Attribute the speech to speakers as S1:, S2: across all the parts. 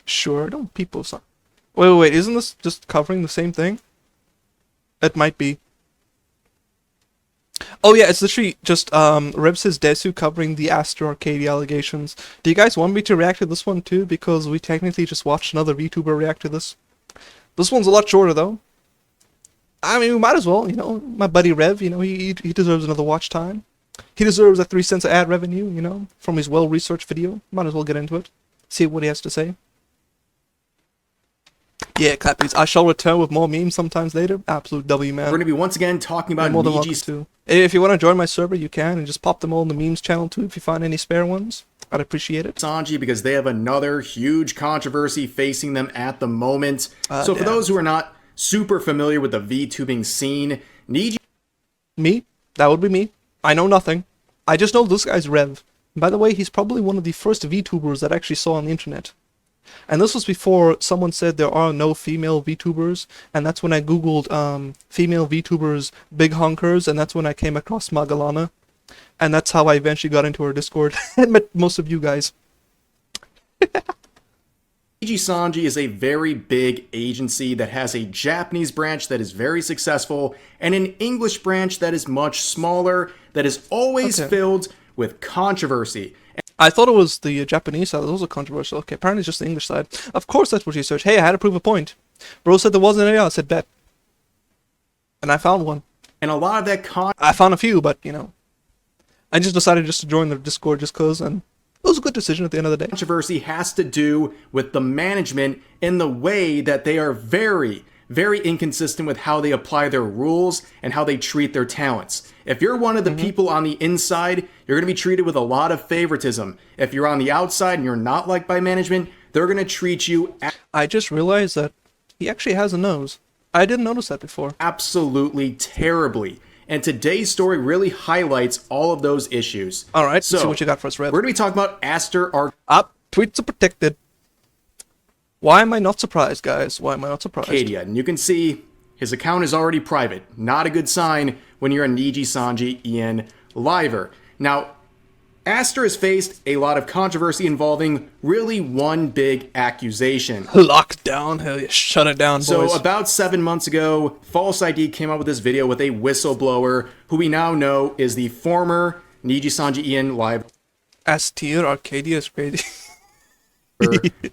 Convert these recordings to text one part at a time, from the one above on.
S1: Sure, don't people suck. Wait, isn't this just covering the same thing? It might be. Oh yeah, it's literally just Rebs' desu covering the Aster Arcadia allegations. Do you guys want me to react to this one too? Because we technically just watched another VTuber react to this. This one's a lot shorter though. I mean, we might as well, you know, my buddy Rev, you know, he deserves another watch time. He deserves that 3 cents of ad revenue, you know, from his well-researched video. Might as well get into it. See what he has to say. Yeah, clappies. I shall return with more memes sometimes later. Absolute W, man.
S2: We're going to be once again talking about
S1: Niji too. If you want to join my server, you can, and just pop them all in the memes channel too if you find any spare ones. I'd appreciate it.
S2: Sanji, because they have another huge controversy facing them at the moment. So for those who are not super familiar with the VTubing scene, Niji...
S1: Me? That would be me. I know nothing. I just know this guy's Rev. And by the way, he's probably one of the first VTubers that I actually saw on the internet. And this was before someone said there are no female VTubers, and that's when I googled female VTubers big honkers, and that's when I came across Magalana. And that's how I eventually got into her Discord and met most of you guys.
S2: Nijisanji is a very big agency that has a Japanese branch that is very successful and an English branch that is much smaller, that is always filled with controversy.
S1: I thought it was the Japanese side that was controversial. Okay, apparently it's just the English side. Of course that's what you searched. Hey, I had to prove a point. Bro said there wasn't any. I said bet. And I found one.
S2: And a lot of that
S1: I found a few, but, you know. I just decided just to join the Discord just cause, and it was a good decision at the end of the day.
S2: Controversy has to do with the management in the way that they are very, very inconsistent with how they apply their rules and how they treat their talents. If you're one of the people on the inside, you're going to be treated with a lot of favoritism. If you're on the outside and you're not liked by management, they're going to treat you...
S1: I just realized that he actually has a nose. I didn't notice that before.
S2: Absolutely terribly. And today's story really highlights all of those issues.
S1: Alright,
S2: so
S1: let's see what you got for us, Red.
S2: We're going to be talking about Aster Arcadia.
S1: Up, tweets are protected. Why am I not surprised, guys? Why am I not surprised?
S2: And you can see his account is already private. Not a good sign when you're a Nijisanji Ian liver. Now, Aster has faced a lot of controversy involving really one big accusation.
S1: Lockdown? Hell yeah, shut it down, boys.
S2: So about 7 months ago, False ID came out with this video with a whistleblower who we now know is the former Nijisanji Ian live
S1: Aster Arcadia is crazy.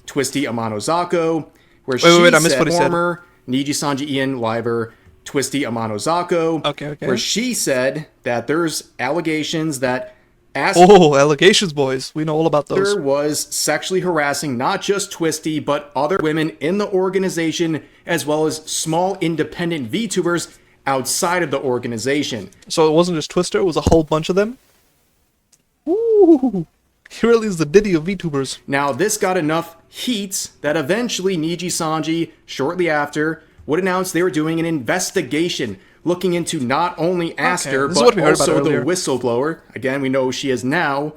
S2: Twisty Amano, where
S1: I missed what he said.
S2: Former Nijisanji Ian liver Twisty Amano,
S1: okay.
S2: Where she said that there's allegations that
S1: allegations, boys. We know all about those.
S2: Was sexually harassing not just Twisty, but other women in the organization, as well as small independent VTubers outside of the organization.
S1: So it wasn't just Twister, it was a whole bunch of them? Ooh, he really is the Diddy of VTubers.
S2: Now, this got enough heat that eventually Nijisanji, shortly after, would announce they were doing an investigation looking into not only Aster, but also the whistleblower. Again, we know who she is now.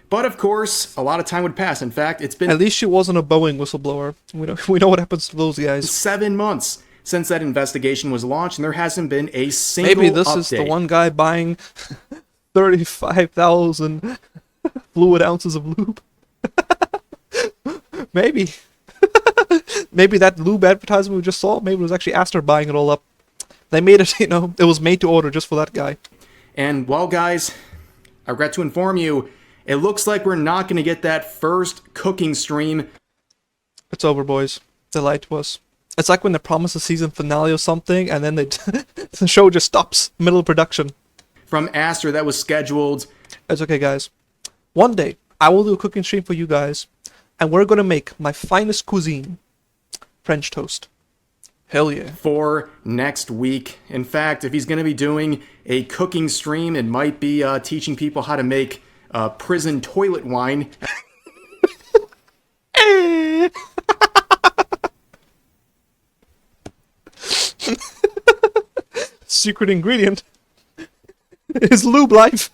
S2: But of course, a lot of time would pass. In fact, it's been...
S1: At least she wasn't a Boeing whistleblower. We know what happens to those guys.
S2: 7 months since that investigation was launched, and there hasn't been a single
S1: Maybe this
S2: update.
S1: is the one guy buying 35,000 fluid ounces of lube. Maybe. Maybe that lube advertisement we just saw, maybe it was actually Aster buying it all up. They made it, you know, it was made to order just for that guy.
S2: And, well, guys, I regret to inform you, it looks like we're not going to get that first cooking stream.
S1: It's over, boys. They lied to us. It's like when they promise a season finale or something, and then the show just stops middle of production.
S2: From Aster that was scheduled.
S1: It's okay, guys. One day, I will do a cooking stream for you guys, and we're going to make my finest cuisine, French toast. Hell yeah.
S2: For next week. In fact, if he's going to be doing a cooking stream, it might be teaching people how to make prison toilet wine.
S1: Secret ingredient is Lube Life.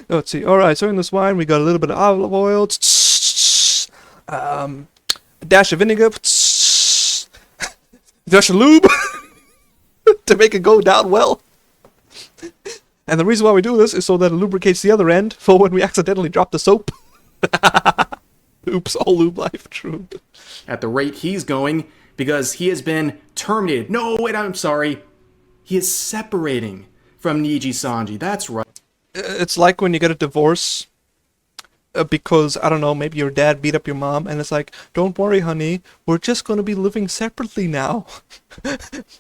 S1: Let's see. Alright, so in this wine, we got a little bit of olive oil. A dash of vinegar, dash of lube to make it go down well. And the reason why we do this is so that it lubricates the other end for when we accidentally drop the soap. Oops, all Lube Life, true.
S2: at the rate he's going because he has been terminated. No, wait, I'm sorry. He is separating from Nijisanji. That's right.
S1: It's like when you get a divorce because, I don't know, maybe your dad beat up your mom, and it's like, don't worry, honey, we're just going to be living separately now.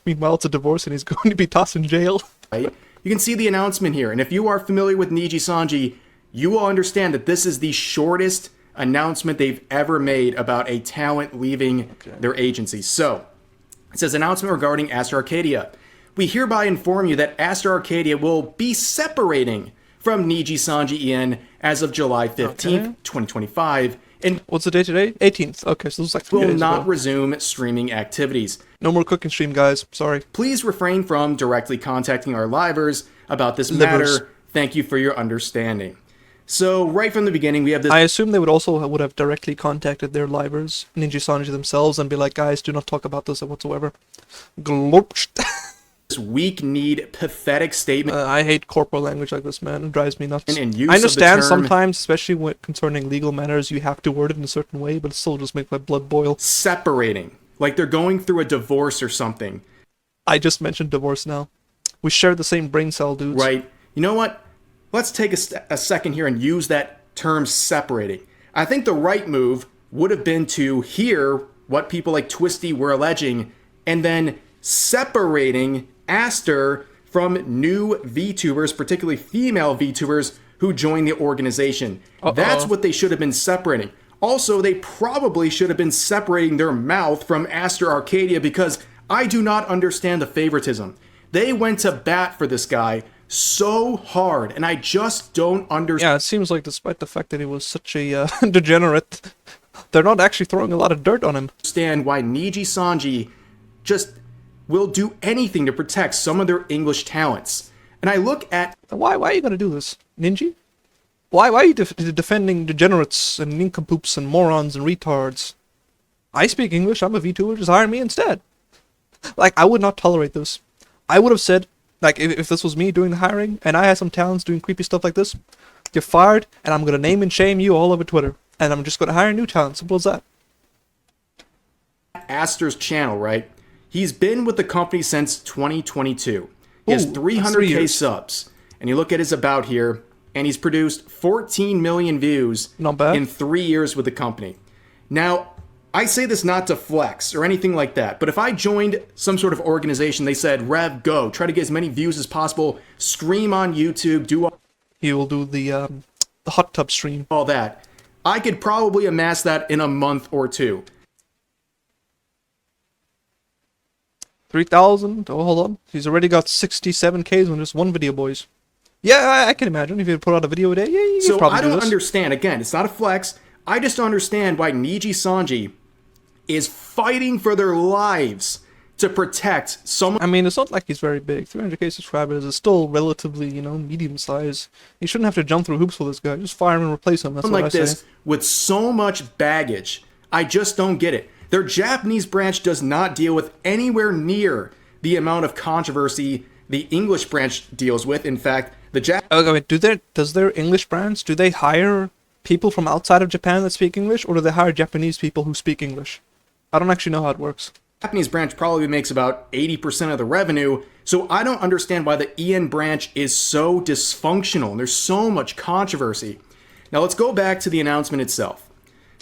S1: Meanwhile, it's a divorce and he's going to be tossed in jail.
S2: Right? You can see the announcement here, and if you are familiar with Nijisanji, you will understand that this is the shortest announcement they've ever made about a talent leaving their agency. So, it says, announcement regarding Aster Arcadia. We hereby inform you that Aster Arcadia will be separating from Nijisanji Ian as of July 15th, 2025, and
S1: What's the date today? 18th. Okay, so it's like 3
S2: will
S1: days
S2: not
S1: ago.
S2: resume streaming activities.
S1: No more cooking stream, guys. Sorry.
S2: Please refrain from directly contacting our livers about this
S1: Livers.
S2: matter. Thank you for your understanding. So, right from the beginning, we have this
S1: I assume they would have directly contacted their livers, Nijisanji themselves, and be like, guys, do not talk about this whatsoever. Glorpsht.
S2: weak-kneed, pathetic statement
S1: I hate corporal language like this, man. It drives me nuts.
S2: and use
S1: I understand
S2: of the term
S1: sometimes, especially when concerning legal matters, you have to word it in a certain way, but it still just makes my blood boil.
S2: separating, like they're going through a divorce or something,
S1: I just mentioned divorce now. We share the same brain cell, dudes.
S2: right? You know what? Let's take a second here and use that term separating. I think the right move would have been to hear what people like Twisty were alleging and then separating Aster from new VTubers, particularly female VTubers who join the organization. That's what they should have been separating. Also, they probably should have been separating their mouth from Aster Arcadia because I do not understand the favoritism. They went to bat for this guy so hard, and I just don't understand.
S1: Yeah, it seems like despite the fact that he was such a degenerate, they're not actually throwing a lot of dirt on him.
S2: Why Nijisanji just will do anything to protect some of their English talents. And I look at
S1: Why are you gonna do this, Ninji? Why are you defending degenerates and nincompoops and morons and retards? I speak English, I'm a VTuber, just hire me instead. Like, I would not tolerate this. I would have said, like, if this was me doing the hiring, and I had some talents doing creepy stuff like this, you're fired, and I'm gonna name and shame you all over Twitter. And I'm just gonna hire new talent, simple as that.
S2: Aster's channel, right? He's been with the company since 2022. He has
S1: Ooh, that's 3
S2: 300k
S1: years.
S2: subs. And you look at his about here, and he's produced 14 million views
S1: Not bad.
S2: in 3 years with the company. Now, I say this not to flex or anything like that, but if I joined some sort of organization, they said, Rev, go, try to get as many views as possible, stream on YouTube, do
S1: He will do the hot tub stream.
S2: all that, I could probably amass that in a month or two.
S1: 3,000? Oh, hold on. He's already got 67Ks on just one video, boys. Yeah, I can imagine if you put out a video a day. Yeah, you
S2: So
S1: probably
S2: I
S1: do
S2: don't
S1: this.
S2: understand. Again, it's not a flex. I just don't understand why Nijisanji is fighting for their lives to protect someone
S1: I mean, it's not like he's very big. 300k subscribers is still relatively, medium size. You shouldn't have to jump through hoops for this guy. Just fire him and replace him. That's what I
S2: like
S1: say.
S2: this with so much baggage. I just don't get it. Their Japanese branch does not deal with anywhere near the amount of controversy the English branch deals with. In fact, the
S1: Okay, wait, does their English branch, do they hire people from outside of Japan that speak English, or do they hire Japanese people who speak English? I don't actually know how it works.
S2: Japanese branch probably makes about 80% of the revenue, so I don't understand why the EN branch is so dysfunctional and there's so much controversy. Now let's go back to the announcement itself.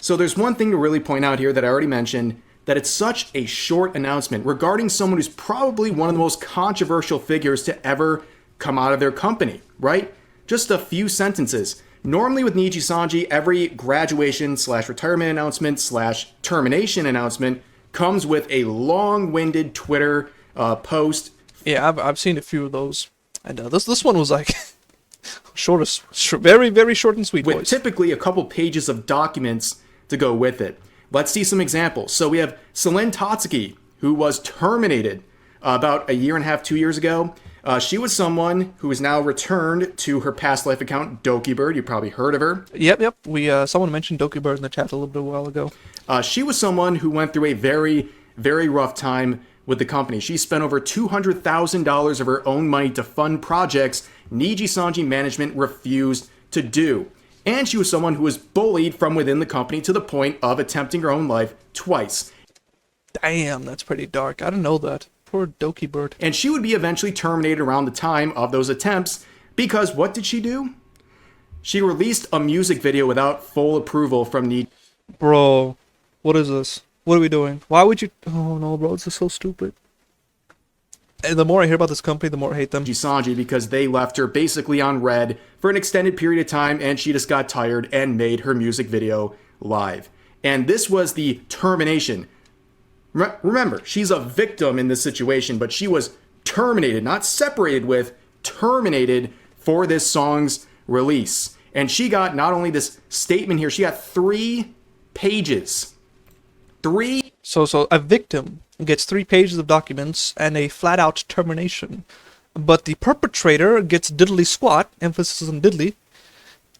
S2: So there's one thing to really point out here that I already mentioned, that it's such a short announcement regarding someone who's probably one of the most controversial figures to ever come out of their company, right? Just a few sentences. Normally with Nijisanji, every graduation / retirement announcement / termination announcement comes with a long-winded Twitter post.
S1: Yeah, I've seen a few of those. And this one was like very, very short and sweet,
S2: With
S1: boys.
S2: typically a couple pages of documents to go with it. Let's see some examples. So we have Selene Tatsuki, who was terminated about a year and a half, 2 years ago. She was someone who is now returned to her past life account, Doki Bird. You probably heard of her.
S1: Yep. Someone mentioned Doki Bird in the chat a little bit a while ago.
S2: She was someone who went through a very, very rough time with the company. She spent over $200,000 of her own money to fund projects Nijisanji management refused to do. And she was someone who was bullied from within the company to the point of attempting her own life twice.
S1: Damn, that's pretty dark. I didn't know that. Poor Doki Bird.
S2: And she would be eventually terminated around the time of those attempts because what did she do? She released a music video without full approval from the...
S1: Bro, what is this? What are we doing? Why would you... Oh no, bro, this is so stupid. And the more I hear about this company, the more I hate them.
S2: Nijisanji, because they left her basically on red for an extended period of time and she just got tired and made her music video live. And this was the termination. Remember, she's a victim in this situation, but she was terminated, not separated with, terminated for this song's release. And she got not only this statement here, she got 3 pages. 3.
S1: So a victim gets 3 pages of documents and a flat-out termination. But the perpetrator gets diddly squat, emphasis on diddly,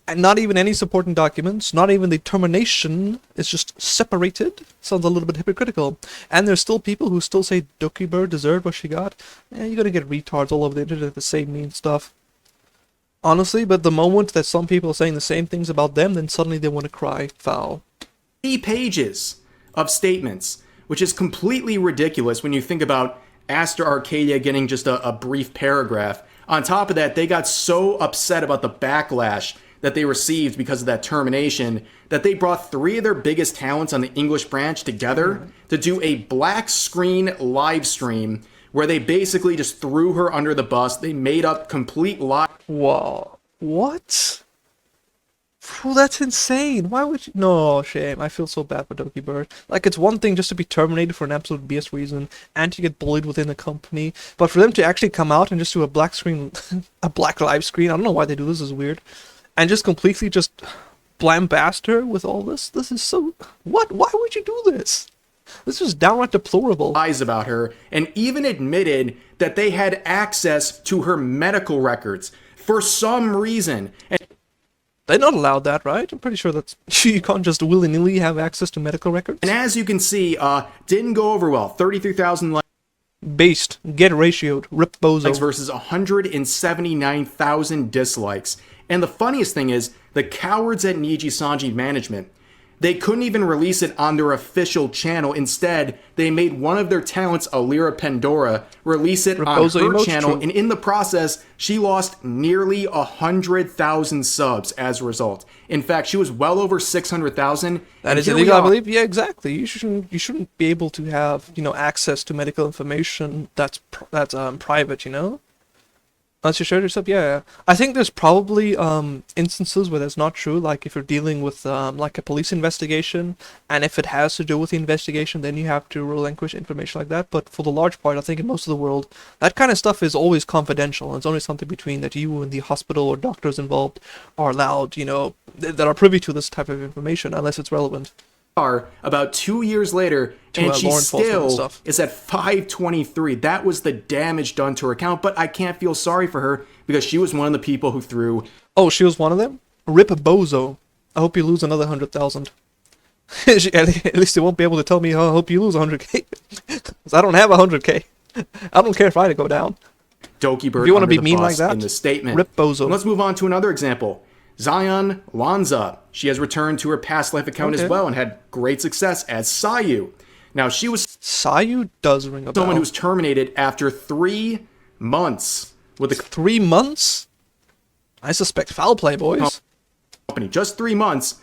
S1: and not even any supporting documents, not even the termination is just separated. Sounds a little bit hypocritical. And there's still people who still say Doki Bird deserved what she got. You're gonna get retards all over the internet that say mean stuff. Honestly, but the moment that some people are saying the same things about them, then suddenly they want to cry foul.
S2: 3 pages of statements, which is completely ridiculous when you think about Aster Arcadia getting just a brief paragraph. On top of that, they got so upset about the backlash that they received because of that termination that they brought 3 of their biggest talents on the English branch together to do a black screen live stream where they basically just threw her under the bus. They made up complete lies.
S1: Whoa. What? Oh, that's insane. Why would you? No, shame. I feel so bad for Doki Bird. Like, it's one thing just to be terminated for an absolute BS reason and to get bullied within the company, but for them to actually come out and just do a black screen, a black live screen, I don't know why they do this, is weird, and just completely just blambast her with all this. This is so... What? Why would you do this? This is downright deplorable.
S2: Lies about her, and even admitted that they had access to her medical records for some reason. And
S1: they're not allowed that, right? I'm pretty sure that's... You can't just willy-nilly have access to medical records.
S2: And as you can see, didn't go over well. 33,000 likes.
S1: Based. Get ratioed. Rip bozo.
S2: Versus 179,000 dislikes. And the funniest thing is, the cowards at Nijisanji management, they couldn't even release it on their official channel. Instead, they made one of their talents, Alira Pandora, release it on her channel. And in the process, she lost nearly 100,000 subs as a result. In fact, she was well over 600,000.
S1: That is illegal, I believe. Yeah, exactly. You shouldn't be able to have, access to medical information that's private, Unless you showed yourself, yeah. I think there's probably instances where that's not true, like if you're dealing with like a police investigation, and if it has to do with the investigation, then you have to relinquish information like that. But for the large part, I think in most of the world, that kind of stuff is always confidential. And it's only something between that you and the hospital or doctors involved are allowed, that are privy to this type of information, unless it's relevant.
S2: About 2 years later, and she still is at 523. That was the damage done to her account, but I can't feel sorry for her because she was one of the people who threw...
S1: Oh, she was one of them? Rip bozo. I hope you lose another 100,000. At least they won't be able to tell me, oh, I hope you lose 100k. Because I don't have 100k. I don't care if I go down.
S2: Doki Bird,
S1: if you want to be mean like that,
S2: in the statement.
S1: Rip bozo.
S2: And let's move on to another example. Zion Lonza. She has returned to her past life account as well and had great success as Sayu. Now, she was...
S1: Sayu does ring a bell.
S2: Someone who was terminated after 3 months. With
S1: 3 months? I suspect foul play, boys.
S2: Company. Just 3 months.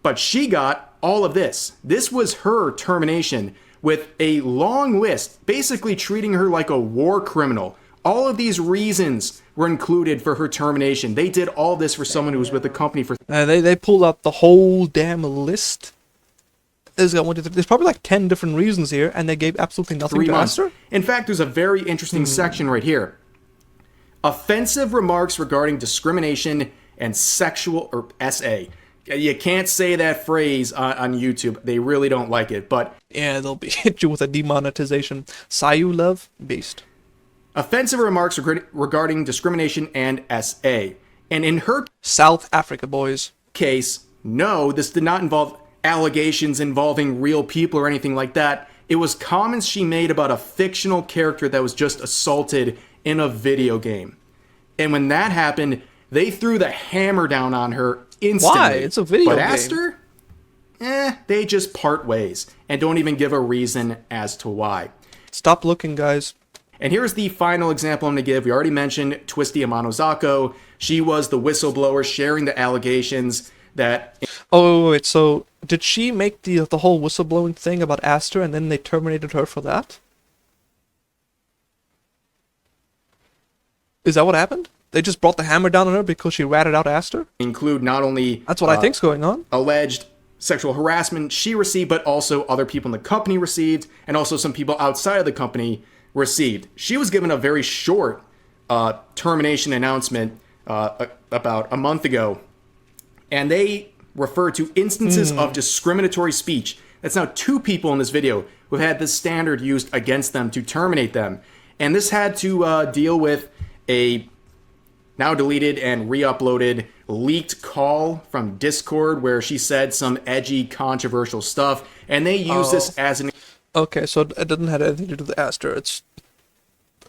S2: But she got all of this. This was her termination with a long list, basically treating her like a war criminal. All of these reasons were included for her termination. They did all this for someone who was with the company for...
S1: They pulled out the whole damn list. There's probably like 10 different reasons here, and they gave absolutely nothing
S2: 3
S1: to
S2: months.
S1: Aster.
S2: In fact, there's a very interesting section right here. Offensive remarks regarding discrimination and sexual... or SA. You can't say that phrase on YouTube. They really don't like it, but...
S1: Yeah, they'll hit you with a demonetization. Sayu love, beast.
S2: Offensive remarks regarding discrimination and SA. And in her...
S1: South Africa, boys.
S2: ...case, no, this did not involve allegations involving real people or anything like that. It was comments she made about a fictional character that was just assaulted in a video game. And when that happened, they threw the hammer down on her instantly.
S1: Why? It's a video
S2: but
S1: game.
S2: Aster, they just part ways and don't even give a reason as to why.
S1: Stop looking, guys.
S2: And here's the final example I'm going to give. We already mentioned Twisty Amano. She was the whistleblower sharing the allegations that...
S1: Oh, wait, so did she make the whole whistleblowing thing about Aster and then they terminated her for that? Is that what happened? They just brought the hammer down on her because she ratted out Aster?
S2: include not only...
S1: That's what I think's going on.
S2: Alleged sexual harassment she received, but also other people in the company received, and also some people outside of the company received. She was given a very short termination announcement about a month ago, and they refer to instances of discriminatory speech. That's now 2 people in this video who've had this standard used against them to terminate them. And this had to deal with a now deleted and re-uploaded leaked call from Discord where she said some edgy, controversial stuff, and they use this as an...
S1: Okay, so it didn't have anything to do with Aster. It's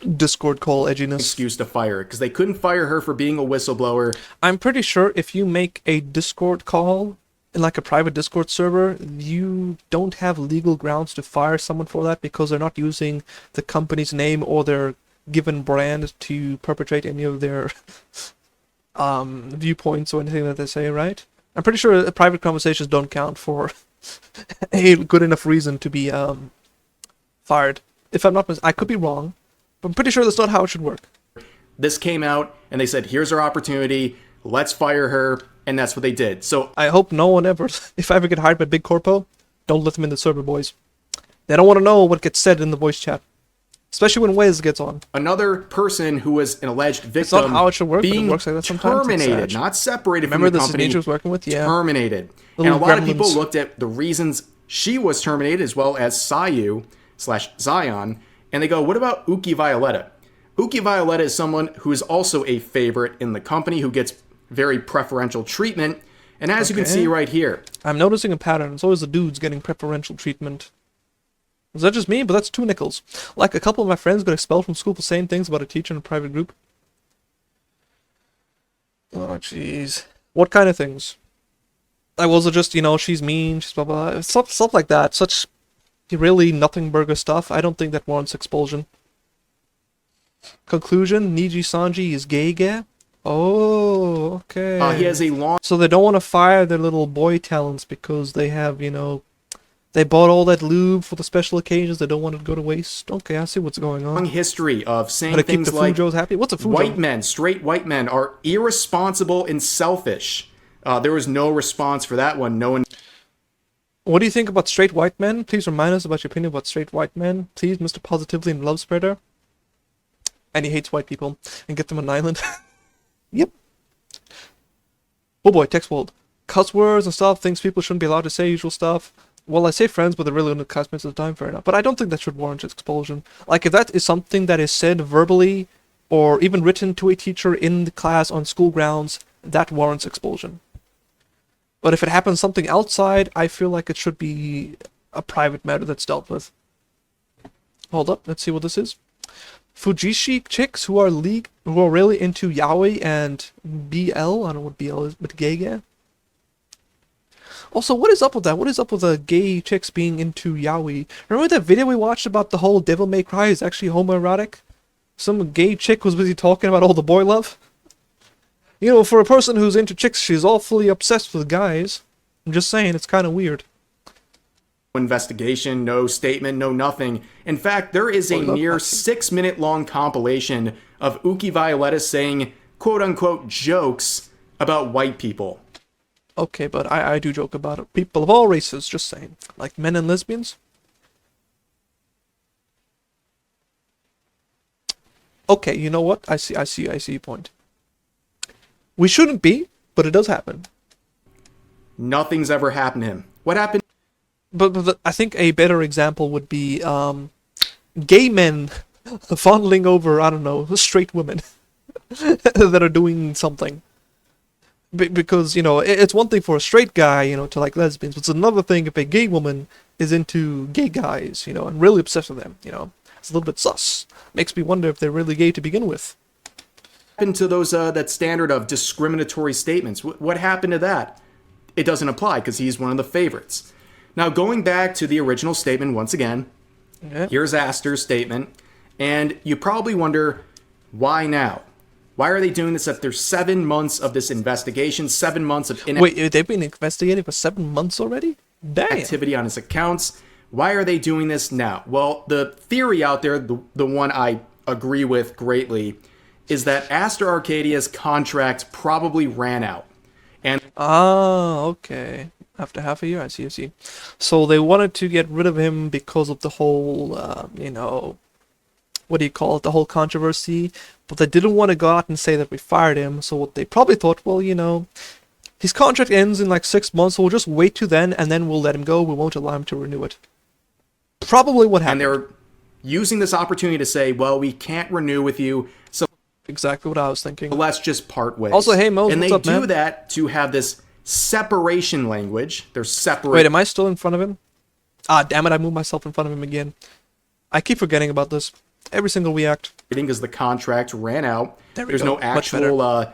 S1: Discord call edginess.
S2: excuse to fire her, because they couldn't fire her for being a whistleblower.
S1: I'm pretty sure if you make a Discord call in like a private Discord server, you don't have legal grounds to fire someone for that because they're not using the company's name or their given brand to perpetrate any of their viewpoints or anything that they say, right? I'm pretty sure private conversations don't count for a good enough reason to be fired. If I'm not I could be wrong, but I'm pretty sure that's not how it should work.
S2: This came out, and they said, here's our opportunity, let's fire her, and that's what they did. So
S1: I hope no one ever, if I ever get hired by Big Corpo, don't let them in the server, boys. They don't want to know what gets said in the voice chat. Especially when Wiz gets on.
S2: another person who was an alleged victim
S1: It's not how it should work, but
S2: being
S1: it works like that sometimes. It's
S2: terminated,
S1: sad.
S2: not separated
S1: Remember
S2: from the
S1: this
S2: company.
S1: Ninja was working with? Yeah.
S2: Terminated. And
S1: Little
S2: a lot of people
S1: gremlins.
S2: looked at the reasons she was terminated as well as Sayu/Zion, and they go, what about Uki Violeta? Uki Violeta is someone who is also a favorite in the company who gets very preferential treatment. And as you can see right here,
S1: I'm noticing a pattern. It's always the dudes getting preferential treatment. Is that just me? But that's 2 nickels. Like, a couple of my friends got expelled from school for saying things about a teacher in a private group. Oh, jeez. What kind of things? Like, was it just, she's mean, she's blah blah, stuff like that. Such really nothing burger stuff. I don't think that warrants expulsion. Conclusion, Nijisanji is gay. Oh, okay.
S2: he has a long...
S1: So they don't want to fire their little boy talents because they have, they bought all that lube for the special occasions. They don't want it to go to waste. Okay, I see what's going on.
S2: history of saying
S1: Gotta keep
S2: things
S1: the
S2: like
S1: Fujos happy. What's a Fujo?
S2: white men, straight white men, are irresponsible and selfish. There was no response for that one. No one...
S1: What do you think about straight white men? Please remind us about your opinion about straight white men. Please, Mr. Positively and Love Spreader. And he hates white people. And get them on an island. Yep. Oh boy, text world. Cuss words and stuff, things people shouldn't be allowed to say, usual stuff. Well, I say friends, but they're really only classmates at the time, fair enough. But I don't think that should warrant expulsion. Like, if that is something that is said verbally, or even written to a teacher in the class on school grounds, that warrants expulsion. But if it happens something outside, I feel like it should be a private matter that's dealt with. Hold up, let's see what this is. Fujishi chicks who are really into yaoi and BL. I don't know what BL is, but gay. Also, what is up with that? What is up with the gay chicks being into yaoi? Remember that video we watched about the whole Devil May Cry is actually homoerotic? Some gay chick was busy talking about all the boy love. For a person who's into chicks, she's awfully obsessed with guys. I'm just saying, it's kind of weird.
S2: investigation, no statement, no nothing. In fact, there is a near 6-minute long compilation of Uki Violeta saying quote-unquote jokes about white people.
S1: Okay, but I do joke about it. People of all races, just saying. Like men and lesbians. Okay, you know what? I see your point. We shouldn't be, but it does happen.
S2: Nothing's ever happened to him. What happened?
S1: But I think a better example would be gay men fondling over, I don't know, straight women that are doing something. Because, it's one thing for a straight guy, to like lesbians, but it's another thing if a gay woman is into gay guys, and really obsessed with them, It's a little bit sus. Makes me wonder if they're really gay to begin with.
S2: happened to those that standard of discriminatory statements? What happened to that? It doesn't apply because he's one of the favorites. Now, going back to the original statement once again, here's Aster's statement, and you probably wonder, why now? Why are they doing this after 7 months of this investigation, 7 months of
S1: Wait, they've been investigating for 7 months already? Damn.
S2: Activity on his accounts? Why are they doing this now? Well, the theory out there, the one I agree with greatly, is that Aster Arcadia's contract probably ran out. And
S1: okay. After half a year, I see. So they wanted to get rid of him because of the whole, what do you call it, the whole controversy, but they didn't want to go out and say that we fired him, so what they probably thought, well, his contract ends in like 6 months, so we'll just wait till then, and then we'll let him go, we won't allow him to renew it. Probably what happened.
S2: And they're using this opportunity to say, well, we can't renew with you, so
S1: exactly what I was thinking.
S2: let's just part ways.
S1: Also, hey, Mose,
S2: and
S1: what's
S2: they
S1: up,
S2: do
S1: man?
S2: that to have this separation language. They're separate.
S1: Wait, am I still in front of him? Ah, damn it, I moved myself in front of him again. I keep forgetting about this. Every single react.
S2: Because the contract ran out.
S1: There's
S2: no actual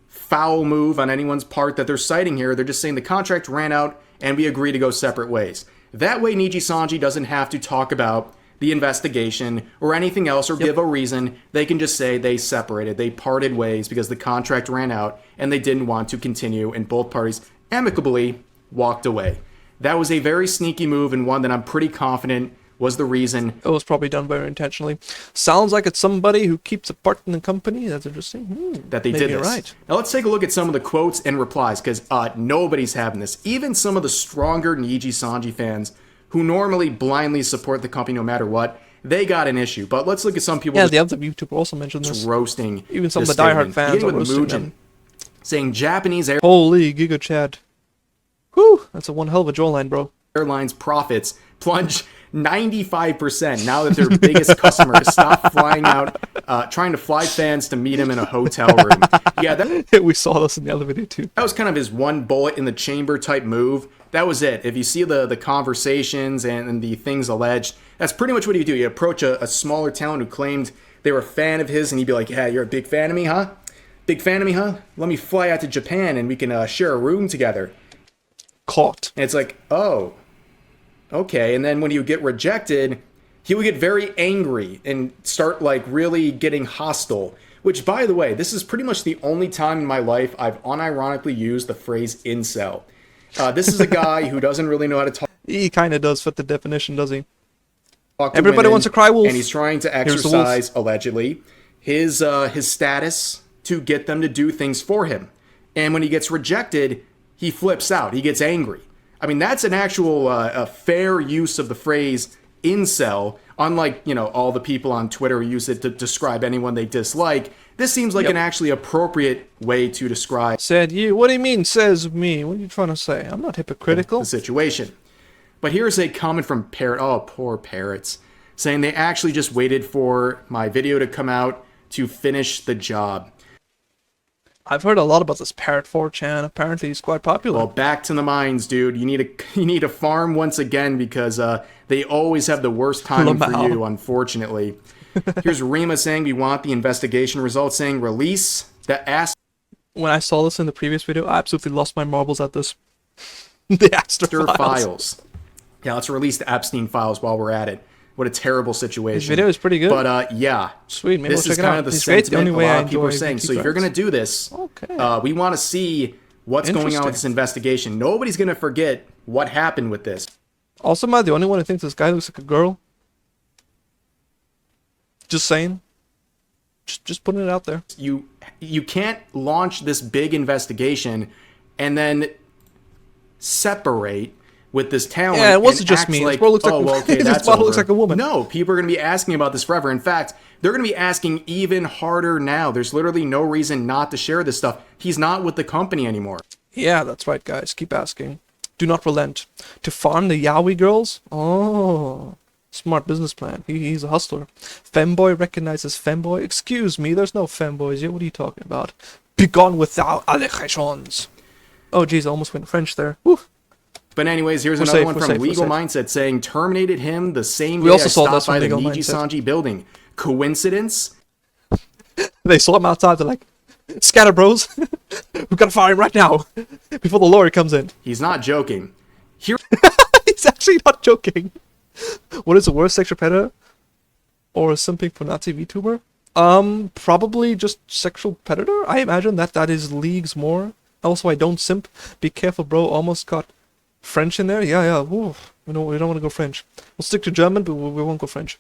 S2: foul move on anyone's part that they're citing here. They're just saying the contract ran out and we agree to go separate ways. That way Nijisanji doesn't have to talk about the investigation or anything else or give a reason. They can just say they separated, they parted ways because the contract ran out and they didn't want to continue, and both parties amicably walked away. That was a very sneaky move, and one that I'm pretty confident was the reason.
S1: It was probably done very intentionally. Sounds like it's somebody who keeps a part in the company. That's interesting.
S2: That they did this.
S1: Right.
S2: Now let's take a look at some of the quotes and replies, because nobody's having this. Even some of the stronger Nijisanji fans who normally blindly support the company no matter what, they got an issue. But let's look at some people
S1: the other VTuber also mentioned this.
S2: roasting.
S1: Even some of the diehard fans are roasting them.
S2: Saying Japanese
S1: Holy Giga Chad. Whew, that's a one hell of a jawline, bro.
S2: Airlines profits plunge 95% now that their biggest customer has stopped flying out, trying to fly fans to meet him in a hotel room. Yeah,
S1: we saw this in the other video too.
S2: That was kind of his one bullet in the chamber type move. That was it. If you see the conversations and the things alleged, that's pretty much what you do. You approach a smaller talent who claimed they were a fan of his, and he'd be like, yeah, you're a big fan of me, huh? Big fan of me, huh? Let me fly out to Japan and we can share a room together.
S1: Caught.
S2: And it's like, oh, okay. And then when he would get rejected, he would get very angry and start like really getting hostile. Which, by the way, this is pretty much the only time in my life I've unironically used the phrase incel. This is a guy who doesn't really know how to talk.
S1: He kind of does fit the definition, does he?
S2: Everybody
S1: women, wants to cry wolf.
S2: And he's trying to exercise, allegedly, his status to get them to do things for him. And when he gets rejected, he flips out. He gets angry. I mean, that's an actual a fair use of the phrase incel. Unlike, all the people on Twitter who use it to describe anyone they dislike, this seems like an actually appropriate way to describe
S1: said you. What do you mean, says me? What are you trying to say? I'm not hypocritical.
S2: The situation. But here's a comment from Parrot. Oh, poor Parrots. Saying they actually just waited for my video to come out to finish the job.
S1: I've heard a lot about this Parrot 4chan. Apparently he's quite popular.
S2: Well, back to the mines, dude. You need to farm once again because they always have the worst timing for you, unfortunately. Here's Rima saying we want the investigation results, saying release the Aster.
S1: When I saw this in the previous video, I absolutely lost my marbles at this. The Aster files.
S2: Yeah, let's release the Epstein files while we're at it. What a terrible situation.
S1: This video is pretty good.
S2: But yeah,
S1: sweet. Maybe
S2: this
S1: we'll
S2: is
S1: check it
S2: kind
S1: out.
S2: of the
S1: It's
S2: sentiment
S1: the only way
S2: a lot
S1: I
S2: of people are
S1: enjoy
S2: saying.
S1: VTuber.
S2: So if you're going to do this, we want to see what's going on with this investigation. Nobody's going to forget what happened with this.
S1: Also, am I the only one who thinks this guy looks like a girl? Just saying. Just putting it out there.
S2: You can't launch this big investigation and then separate with this talent.
S1: Yeah, it wasn't just me.
S2: Like,
S1: this looks like,
S2: okay,
S1: this
S2: that's
S1: model looks like a woman.
S2: No, people are going to be asking about this forever. In fact, they're going to be asking even harder now. There's literally no reason not to share this stuff. He's not with the company anymore.
S1: Yeah, that's right, guys. Keep asking. Do not relent. To farm the yaoi girls? Oh, smart business plan. He's a hustler. Femboy recognizes femboy? Excuse me, there's no femboys here. What are you talking about? Begone without allegations. Oh, jeez, I almost went French there. Whew.
S2: But anyways, here's another one from Legal Mindset saying terminated him the same day I stopped by the Nijisanji building. Coincidence?
S1: They saw him outside. They're like, "Scatter, bros! We've got to fire him right now before the lawyer comes in."
S2: He's not joking. Here
S1: He's actually not joking. What is the worst sexual predator? Or simping for Nazi VTuber? Probably just sexual predator. I imagine that is leagues more. Also, I don't simp. Be careful, bro. Almost got French in there. Yeah. Ooh. We don't want to go French. We'll stick to German, but we won't go French.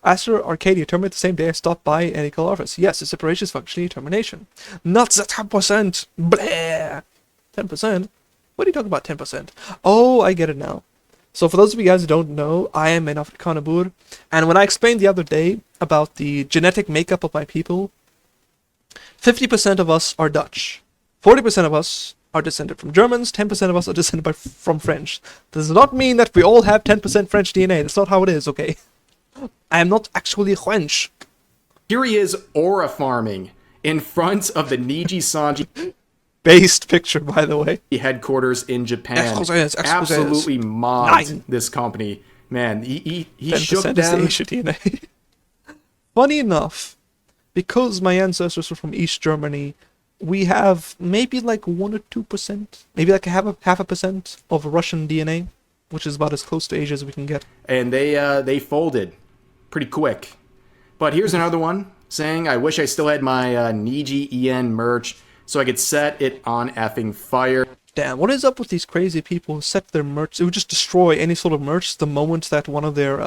S1: Aster Arcadia terminated the same day I stopped by any call office. Yes, the separation is functionally termination. Not the 10%. Blah. 10%? What are you talking about, 10%? Oh, I get it now. So for those of you guys who don't know, I am an Afrikaner Boer. And when I explained the other day about the genetic makeup of my people, 50% of us are Dutch. 40% of us are descended from Germans. 10% of us are descended from French. Does not mean that we all have 10% French DNA. That's not how it is, okay? I am not actually French.
S2: he is aura farming in front of the Nijisanji
S1: Based picture, by the way.
S2: headquarters in Japan.
S1: Excuses.
S2: Absolutely mobbed
S1: Nine.
S2: this company. Man, he
S1: 10%
S2: shook
S1: is the
S2: them.
S1: Asian DNA. Funny enough, because my ancestors are from East Germany, we have maybe like 1 or 2%, maybe like half a percent of Russian DNA, which is about as close to Asia as we can get.
S2: And they folded pretty quick. But here's another one saying, I wish I still had my Niji EN merch so I could set it on effing fire.
S1: Damn, what is up with these crazy people who set their merch? It would just destroy any sort of merch the moment that one of their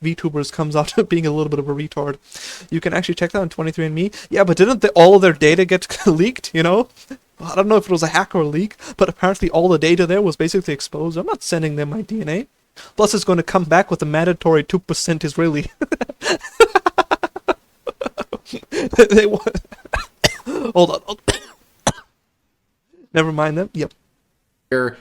S1: VTubers comes out being a little bit of a retard. You can actually check that on 23andMe. Yeah, but didn't all of their data get leaked, you know? I don't know if it was a hack or a leak, but apparently all the data there was basically exposed. I'm not sending them my DNA. Plus, it's going to come back with a mandatory 2% Israeli. They want... Hold on. Never mind them. Yep.
S2: Okay,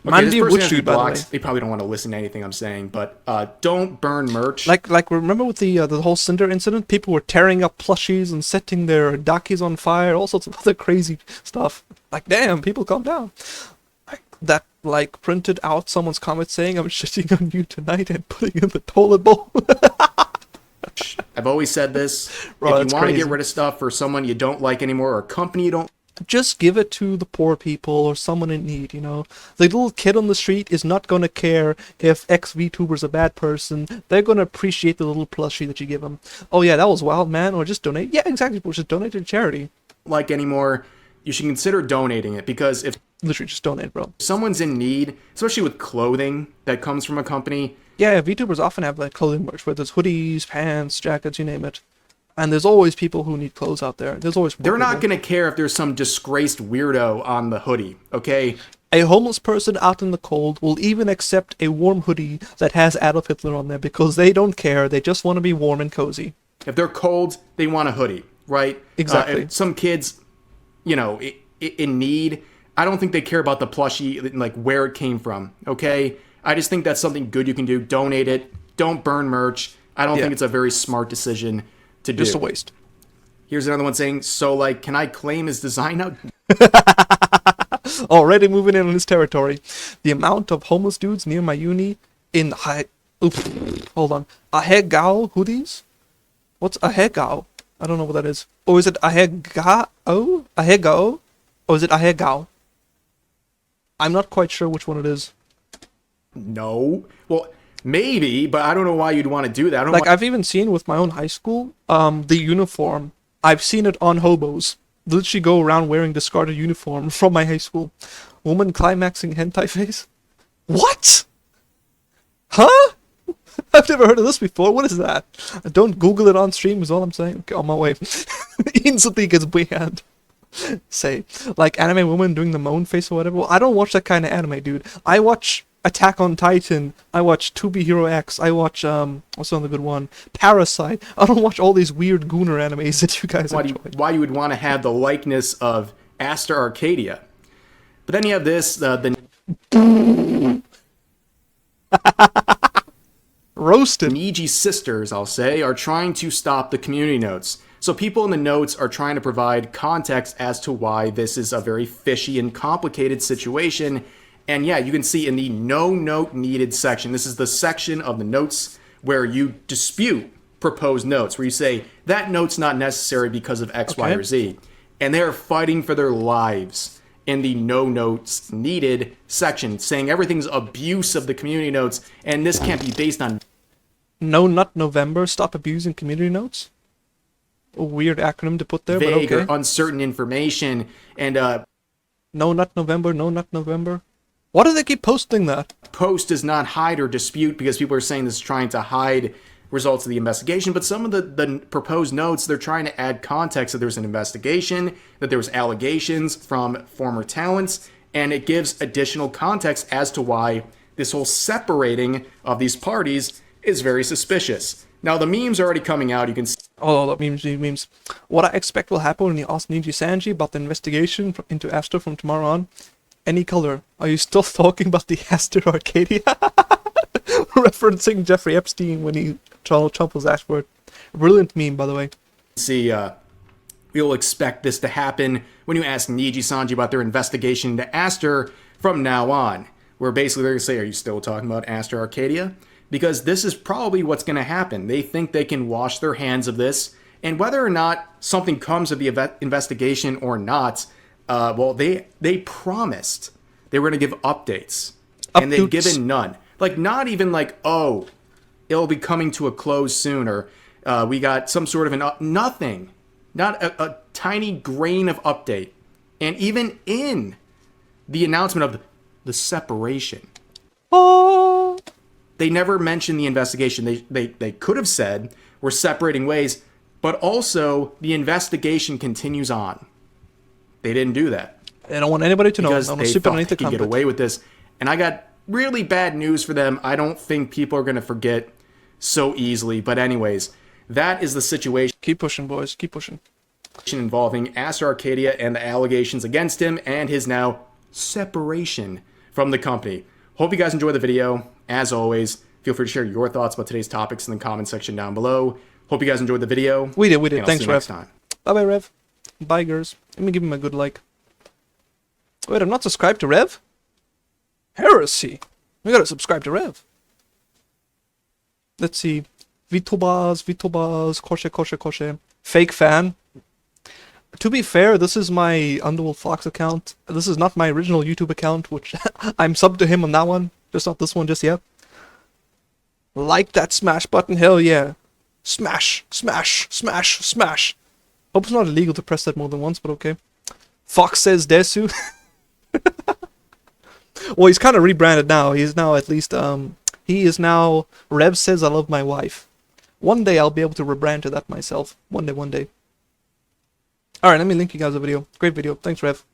S1: Man,
S2: this
S1: you
S2: person
S1: would
S2: has me
S1: shoot, by the
S2: blocked.
S1: way.
S2: They probably don't want to listen to anything I'm saying, but don't burn merch.
S1: Like remember with the whole Cinder incident? People were tearing up plushies and setting their dakis on fire, all sorts of other crazy stuff. Like, damn, people calm down. That printed out someone's comment saying, "I'm shitting on you tonight," and putting in the toilet bowl.
S2: I've always said this.
S1: Bro,
S2: if
S1: that's
S2: you want to
S1: crazy.
S2: get rid of stuff for someone you don't like anymore or a company you don't
S1: Just give it to the poor people or someone in need, you know? The little kid on the street is not going to care if ex-VTuber's a bad person. They're going to appreciate the little plushie that you give them. Oh yeah, that was wild, man. Or just donate. Yeah, exactly. Or just donate to charity.
S2: like anymore, you should consider donating it, because if
S1: Literally, just donate, bro.
S2: someone's in need, especially with clothing that comes from a company,
S1: Yeah, VTubers often have like clothing merch, whether it's hoodies, pants, jackets, you name it. And there's always people who need clothes out there. There's always
S2: they're not
S1: people.
S2: going to care if there's some disgraced weirdo on the hoodie, okay?
S1: A homeless person out in the cold will even accept a warm hoodie that has Adolf Hitler on there because they don't care. They just want to be warm and cozy.
S2: If they're cold, they want a hoodie, right?
S1: Exactly.
S2: If some kids, you know, in need, I don't think they care about the plushie, like where it came from, okay? I just think that's something good you can do. Donate it. Don't burn merch. I don't
S1: Yeah.
S2: think it's a very smart decision to do.
S1: Just a waste.
S2: Here's another one saying, so like, can I claim his design out?
S1: Already moving in on his territory. The amount of homeless dudes near my uni in hold on. Ahegao hoodies? What's Ahegao? I don't know what that is. Or is it Ahegao? Ahegao? Or is it Ahegao? I'm not quite sure which one it is.
S2: No. Well, maybe, but I don't know why you'd want to do that. I don't
S1: Like,
S2: know.
S1: I've even seen with my own high school, the uniform. I've seen it on hobos. They literally go around wearing discarded uniform from my high school. Woman climaxing hentai face? What? Huh? I've never heard of this before. What is that? Don't Google it on stream is all I'm saying. Okay, on my way. Instantly gets banned. Say, like anime woman doing the moan face or whatever. Well, I don't watch that kind of anime, dude. I watch Attack on Titan. I watch To Be Hero X. I watch what's another good one? Parasite. I don't watch all these weird gooner animes that you guys enjoy.
S2: Why you would want to have the likeness of Aster Arcadia. But then you have this, the
S1: Roasted.
S2: Niji sisters, I'll say, are trying to stop the community notes. So people in the notes are trying to provide context as to why this is a very fishy and complicated situation. And yeah, you can see in the no note needed section, this is the section of the notes where you dispute proposed notes where you say that note's not necessary because of X, Y,
S1: Okay.
S2: or Z. And they're fighting for their lives in the no notes needed section, saying everything's abuse of the community notes, and this can't be based on
S1: No Nut November. Stop abusing community notes. A weird acronym to put there,
S2: vague
S1: but okay.
S2: or uncertain information. And
S1: No Nut November. No Nut November. Why do they keep posting that?
S2: post does not hide or dispute, because people are saying this is trying to hide results of the investigation. But some of the proposed notes, they're trying to add context that there's an investigation, that there was allegations from former talents, and it gives additional context as to why this whole separating of these parties is very suspicious. Now, the memes are already coming out. You can see
S1: Oh, that memes. What I expect will happen when you ask Nijisanji about the investigation into Aster from tomorrow on. Any color. Are you still talking about the Aster Arcadia? Referencing Jeffrey Epstein when he Donald Trump was asked for it. Brilliant meme, by the way.
S2: we'll expect this to happen when you ask Nijisanji about their investigation into Aster from now on. Where basically they're going to say, are you still talking about Aster Arcadia? Because this is probably what's going to happen. They think they can wash their hands of this. And whether or not something comes of the investigation or not, well, they promised they were going to give updates. And they've given none. Like, not even like, oh, it'll be coming to a close soon, or we got some sort of nothing. Not a tiny grain of update. And even in the announcement of the separation, they never mentioned the investigation. They could have said, we're separating ways, but also the investigation continues on. They didn't do that.
S1: They don't want anybody to know.
S2: Because
S1: They
S2: they thought they
S1: the
S2: could get away with this. And I got really bad news for them. I don't think people are going to forget so easily. But anyways, that is the situation.
S1: Keep pushing, boys. Keep pushing.
S2: Involving Aster Arcadia and the allegations against him and his now separation from the company. Hope you guys enjoyed the video. As always, feel free to share your thoughts about today's topics in the comment section down below. Hope you guys enjoyed the video.
S1: We did.
S2: And I'll
S1: Thanks,
S2: see you
S1: Rev.
S2: next time.
S1: Bye-bye, Rev. Bye, girls. Let me give him a good like. Wait, I'm not subscribed to Rev? Heresy. We gotta subscribe to Rev. Let's see. VTubers, Koshe. Fake fan. To be fair, this is my Underworld Fox account. This is not my original YouTube account, which I'm subbed to him on that one. Just not this one just yet. Like that smash button, hell yeah. Smash, smash, smash, smash. Hope it's not illegal to press that more than once, but okay. Fox says desu. Well, he's kind of rebranded now. He's now at least, he is now, Rev says I love my wife. One day I'll be able to rebrand to that myself. One day. Alright, let me link you guys a video. Great video. Thanks, Rev.